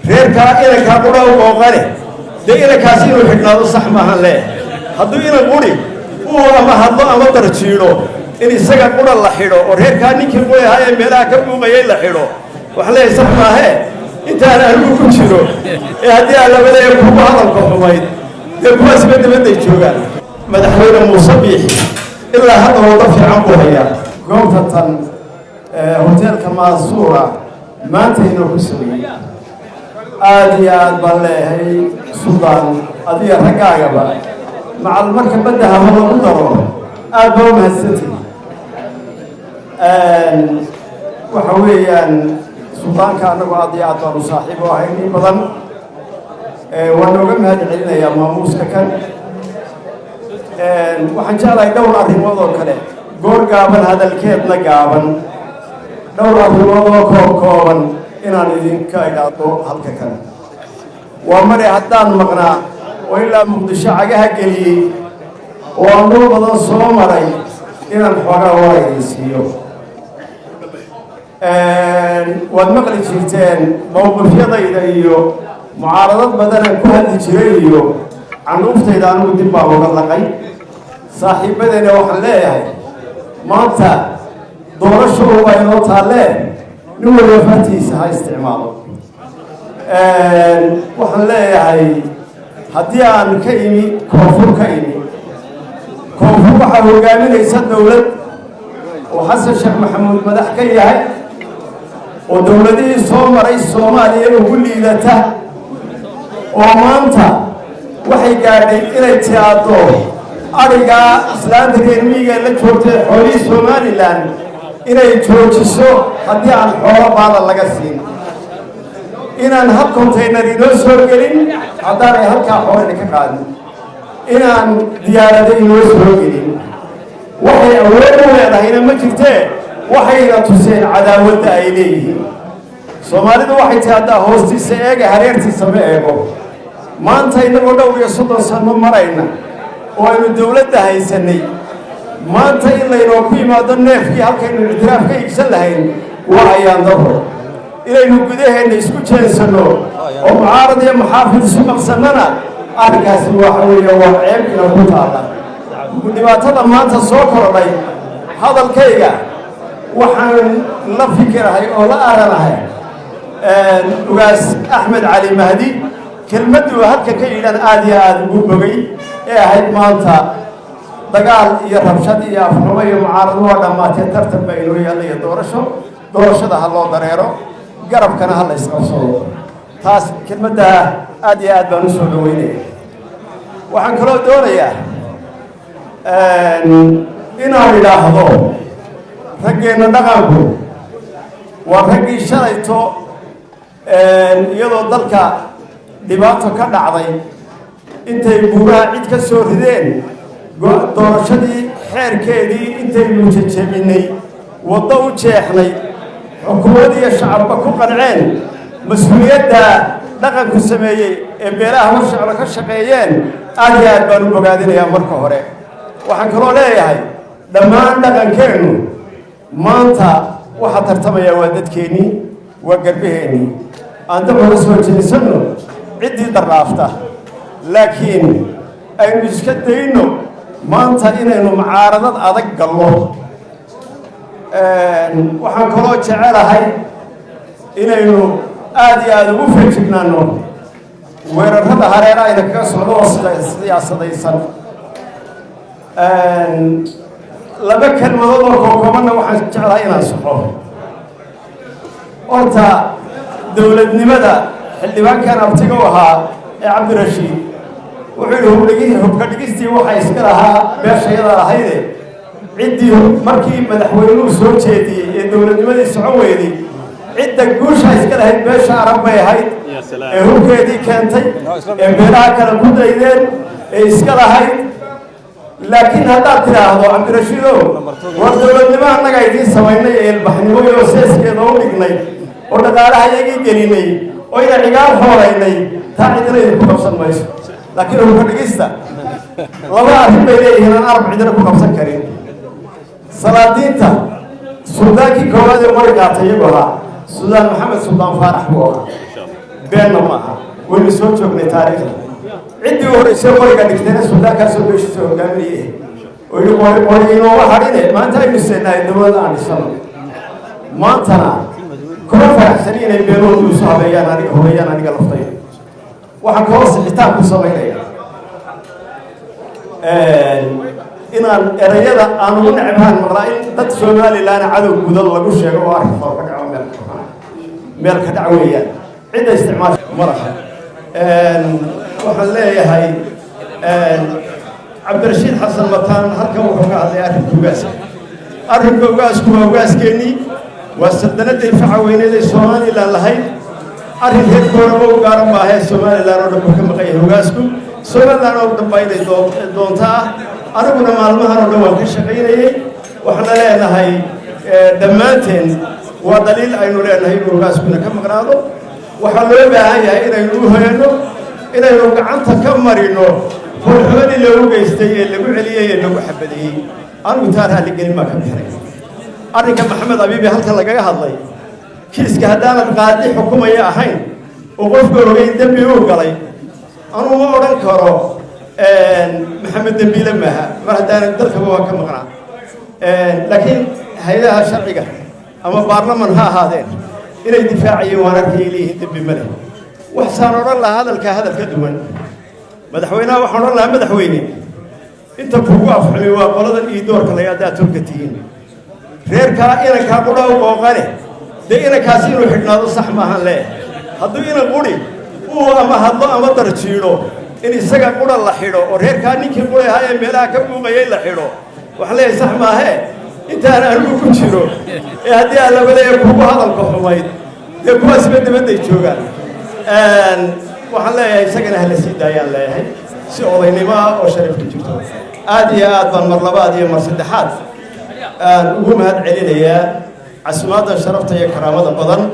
reerkaa inankaa qura u booqane dee inankaasi inuu xidhnaado sax maahan leh hadduu inan quri uu ama hadlo ama darjiidho in isaga qura la xidho oo reerkaa ninkii quri ahaa ee meelaha ka buuqayay la xidho wax leeyahay sax maahee intaan anigu ku jiro ee haddii aan labadee kugu hadalka xumayd dee kuwaasba dibadday joogaan madaxweyne muuse biixi ilaa hadda wada fiican buu hayaa goobta tan hoteelka maasuura maanta inuu ku sameeyey aad iyo aad baan leeyahay suldaan adiga raggaagaba macal marka badda haba lagu daro aad baa u mahadsantihi waxa weeyaan suldaanka annagu aad iyo aad baanu saaxiib u ahayn in badan waan nooga mahad celinayaa maamuuska kan waxaan jeclahay dhowr arrimood oo kale goor gaaban hadalkeedna gaaban dhowr arrimood oo kooban inaan idinka idhaado halka kale waa mare haddaan maqnaa oo ilaa muqdisho cagaha geliyey oo aan dhul badan soo maray inaan xoogaa waraysiiyo waad maqli jirteen mowqifyadayda iyo mucaaradad badanaan ku hadli jiray iyo canuuftayda anigu dib baa uga laqay saaxiibadeena waxaan leeyahay maanta doorasho waa inoo taallee nin waliba fartiisa ha isticmaalo waxaan leeyahay haddii aan ka imi koonfur waxaa hogaaminaysa dowlad oo xasan sheekh maxamuud madax ka yahay oo dowladihii soo maray soomaaliya ugu liidata oo maanta waxay gaadhay inay tiaado adhigaa islaanta reer miyiga la joogtay xoolihii somalilan inay joojiso haddii aan xoolo baada laga siin inaan hal contaynar inoo soo gelin haddaanay halkaa xoolana ka qaadin inaan diyaarado inoo soo gelin waxay awood u leedahayna ma jirtee waxayna tuseen cadaawadda ay leeyihiin soomaalidu waxay tahay haddaa hoostiisa eega hareertiisa ma eego maanta innagoo dhowr iyo 30 sano marayna oo aynu dowladda haysanay maanta in laynoo ku yimaado neefkii halkaynu ictiraaf ka iibsan lahayn waa ayaan daro inaynu gudaheenna isku jeensanno oo mucaarad iyo maxaafid isu qabsannana arrinkaasi waxa weeye waa ceeb ina ku taalla dhibaatada maanta soo kordhay hadalkayga waxaan la fikirahay oo la aranahay ugaas axmed cali mahdi kelmaddu halka ka yidhan aad iyo aad ugu bogay ee ahayd maanta dagaal iyo rabshad iyo afxumo iyo mucaarado waa dhammaatee tartan baa inoo yaallaya doorashada ha loo dareero garabkana ha la isqabsado taas kelmadda aad iyo aad baan u soo dhaweynaya waxaan kaloo doonayaa inaan idhaahdo raggeenna dhaqanku waa raggii shalayto iyadoo dalka dhibaato ka dhacday intay buuraha cid ka soo rideen doorashadii xeerkeedii intaynu jejebinay waddo u jeexnay xukuumad iyo shacabba ku qanceen mas-uuliyadda dhaqanku sameeyey ee beelaha warshacba ka shaqeeyeen aad iyo aad baan u bogaadinayaa marka hore waxaan kaloo leeyahay dhammaan dhaqankeennu maanta waxaa tartamaya waa dadkeennii waa garbaheennii aan dab hore soo jeesanno ciddii darraafta laakiin aynu iska dayno maanta inaynu mucaaradad adag gallo waxaan kaloo jecelahay inaynu aad iyo aad ugu feejignaanno weerarrada hareeraha ayna kaga socdo oo siyaasadaysan laba kelmadood oo koobanna waxaan jeclahay inaan soxo horta dowladnimada xildhibaankan abtiga u ahaa ee cabdirashiid wuxuu yidhi hubka dhigistii waxaa iska lahaa beeshayada lahayde ciddii markii madaxweynuhu soo jeediyey ee dowladnimadii socon weyday cidda guusha iska lahayd beesha arab bay ahayd ee hubkeedii keentay ee beelaha kale ku daydeen ee iska lahayd laakiin haddaad tidhaahdo cabdirashiidow war dowladnimo annaga idiin samaynay ee ilbaxnimo iyo seeskeeda u dhignay oo dhaqaalaha iyagii gelinay oo ina cigaal xoolaynay taa cidina idinku qabsan mayso laakiin hubka dhigista laba arrin bay leeyihiin aan arab cidina ku qabsan karin salaadiinta suldaankii koowaad ee qori qaatay iyagu ahaa suldaan maxamed suldaan faarax buu ahaa بيننا معها واللي سوتشوك لتاريخنا عندي ورئيس قرية دكتور السودان كاسو بيشتو قامنيه ويقول إنه وحرينه ما أنت يمسنا الدول عن السماء ما أنتنا كل فرحانين يبينون يصابون يعني هم يعني قلفتين وحكوا سحتاك بصومينيا إن الرجال أنا نعبان مغرائين تتسومالي لنا عدو بدل الله قش يقول واحد فرق عمل ملك دعوية عند استعمال مرحبا وحليه هاي عبد الرشيد حسن مطان هركب وحقا هذا أرهب قوقاس كوقاس كيني والسدنة دفع وين ذي سومالي لا لهاي أرهب هيك كورو قارن باهي سومالي لا نود بكم قيه قوقاسكو سومالي لا نود بايد دونتا أنا كنا معلومة أنا لو أنت شقيني وحنا لنا هاي دمانتين ودليل أنه لنا هاي قوقاسكو كم قرادو وحلو بها هي إلى يروح إنه إلى يروح عن تكمر إنه فالحوالي اللي هو جيستي اللي هو عليه اللي هو حبده أنا بتارها اللي قلنا كم حريص أنا كمحمد أبيبي هل تلاقي هذا كيس كهدانا قاعد حكومة يا حين وقف قروي دبي وقلي أنا ما أورن كرو محمد دبي لما هدانا درك هو كم قرا لكن هيدا شرعية أما برلمان هذين إلى دفاعي وأنا كيليه دبي ملك وحسان الله هذا الكدوان مدحوينا وحنا الله مدحويني أنت فوق أفهمي وقلنا الإيدور كلا يدا تركتين غير كائن كابولا وقاري ده إن كاسين وحنا صح ما هلا هذو إن قولي هو أما ترتشيلو إن السجا قولا الله حلو وغير كاني كقولي هاي ملا كبو غير الله حلو وحلا صح ما هي أنت أنا أقول كتيرو هذه على ولا يكون هذا الكفايد يكون اسمه يشوفه وحلا يسكن أهل السيدة يلا هاي سؤالي ما وشرف كتير آدي آد بالمرلبة آدي مرصدحات نقوم هاد علينا عسمات شرفت يا كرامة بدن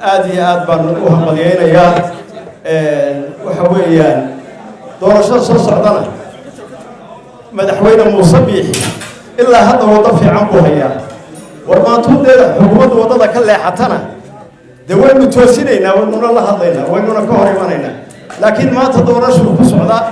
آدي آد بالنقوها مليانة يا وحويا دور شخص صعدنا مدحوينا مصبيح إلا هذا وضف عنبه هيا ورما تود حكومة وضع كله حتنا دوين متوسينينا وإننا الله هضينا وإننا كهربانينا لكن ما تدورش بسعودة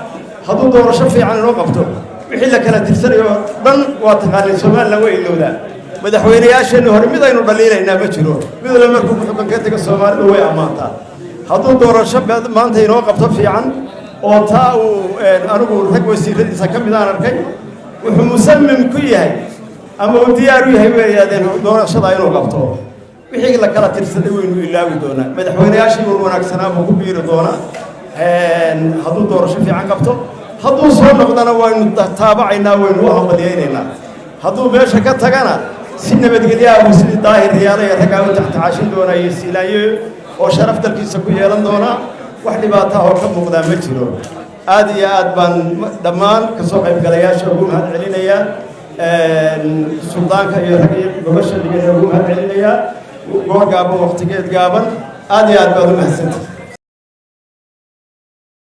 هذو دور شفي عن الوقفته وحيل كانت تفسير ضن واتقال السماء لو إلونا مدحويني عشان هرمي إنه دليل إنه بتشرو مثل ما يكون من كتك السماء هو أمانته هذو دور شف ما أنت إنه وقفته في عن وتاو أنا أقول لك وسيلة إذا كم بدأنا نركي وحمسمم كيه أما ودياري هي هذين دور شضاء إنه وقفته وحيل كانت تفسير وإنه إلا بدونا مدحويني عشان يقولون أكسنا مكبير دونا هذو دور شفي عن قبته هذو صار نقدنا وين تابعنا وين هو ملياننا هذو بيش كتجنا سنة بدقيقة وسنة ظاهر رياضة يتقاوم تحت عشان دونا يسيلايو وشرفت الكيس كويه لندونا واحد باتها وكم مقدام متشلو آدي آد بان دمان كسوق بقلاياش وقوم هاد علينا يا السلطان كيرهقي بمشي اللي يقوم هاد علينا يا وقوم قابل وقت جيت قابل آدي آد بان محسن